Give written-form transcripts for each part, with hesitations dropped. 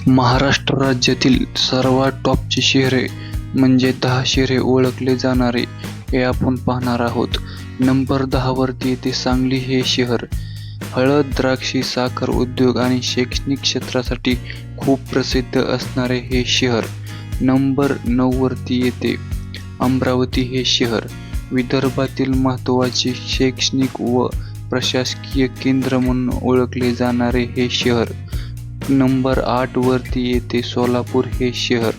महाराष्ट्र राज्यातील सर्वात टॉपची शहरे म्हणजे 10 शहरे ओळखले जाणारे हे आपण पाहणार आहोत. नंबर 10 वरती येते सांगली हे शहर. हळद, द्राक्षी, साखर उद्योग आणि शैक्षणिक क्षेत्रासाठी खूप प्रसिद्ध असणारे हे शहर. नंबर 9 वरती येते अमरावती हे शहर. विदर्भातील महत्त्वाचे शैक्षणिक व प्रशासकीय केंद्र म्हणून ओळखले जाणारे हे शहर. नंबर 8 वरती येते सोलापूर हे शहर.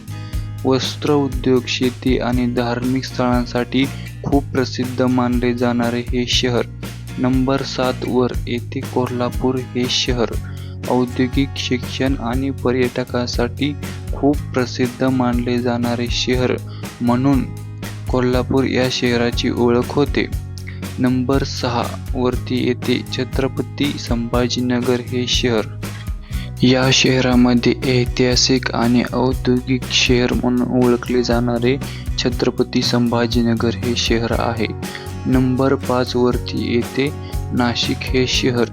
वस्त्र उद्योग, शेती आणि धार्मिक स्थळांसाठी खूप प्रसिद्ध मानले जाणारे हे शहर. नंबर 7 वर येते कोल्हापूर हे शहर. औद्योगिक, शिक्षण आणि पर्यटकांसाठी खूप प्रसिद्ध मानले जाणारे शहर म्हणून कोल्हापूर या शहराची ओळख होते. नंबर 6 वरती येते छत्रपती संभाजीनगर हे शहर. या शहरामध्ये ऐतिहासिक आणि औद्योगिक शहर म्हणून ओळखले जाणारे छत्रपती संभाजीनगर हे शहर आहे. नंबर 5 वरती येते नाशिक हे शहर.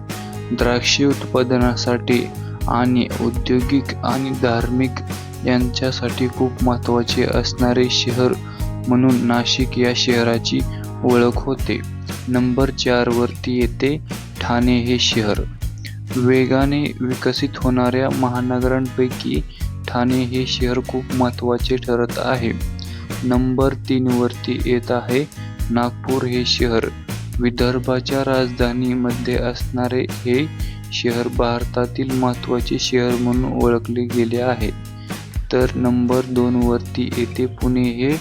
द्राक्ष उत्पादनासाठी आणि औद्योगिक आणि धार्मिक यांच्यासाठी खूप महत्त्वाचे असणारे शहर म्हणून नाशिक या शहराची ओळख होते. नंबर 4 वरती येते ठाणे हे शहर. वेगाने विकसित होणाऱ्या महानगरांपैकी ठाणे हे शहर खूप महत्त्वाचे ठरत आहे. नंबर 3 वरती येत आहे नागपूर हे शहर. विदर्भाच्या राजधानीमध्ये असणारे हे शहर भारतातील महत्त्वाचे शहर म्हणून ओळखले गेले आहे. तर नंबर 2 वरती येते पुणे हे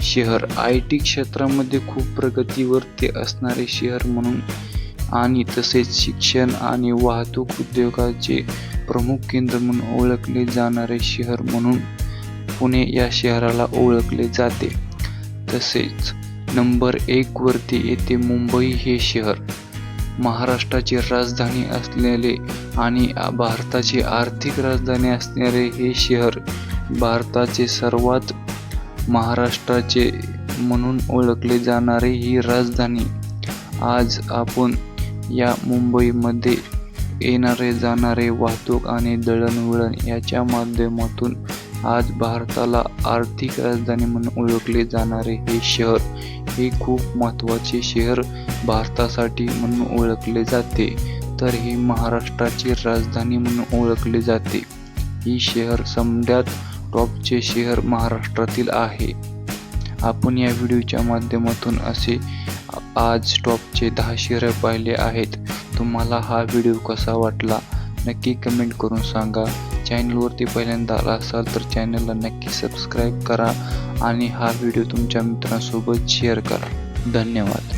शहर. IT क्षेत्रामध्ये खूप प्रगतीवरती असणारे शहर म्हणून आणि तसेच शिक्षण आणि वाहतूक उद्योगाचे प्रमुख केंद्र म्हणून ओळखले जाणारे शहर म्हणून पुणे या शहराला ओळखले जाते. तसेच नंबर 1 वरती येते मुंबई हे शहर. महाराष्ट्राची राजधानी असलेले आणि भारताची आर्थिक राजधानी असणारे हे शहर भारताचे सर्वात महाराष्ट्राचे म्हणून ओळखले जाणारे ही राजधानी. आज आपण या मुंबईमध्ये येणारे जाणारे वाहतूक आणि दळणवळण याच्या माध्यमातून आज भारताला आर्थिक राजधानी म्हणून ओळखले जाणारे हे शहर हे खूप महत्त्वाचे शहर भारतासाठी म्हणून ओळखले जाते. तर ही महाराष्ट्राची राजधानी म्हणून ओळखले जाते. ही शहर सगळ्यात टॉपचे शहर महाराष्ट्रातील आहे. आपण या व्हिडिओच्या माध्यमातून असे आज टॉपचे 10 शहरे पाहिले आहेत. तुम्हाला हा व्हिडिओ कसा वाटला नक्की कमेंट करून सांगा. चॅनलवरती पहिल्यांदा आला असाल तर चॅनलला नक्की सबस्क्राईब करा आणि हा व्हिडिओ तुमच्या मित्रांसोबत शेअर करा. धन्यवाद.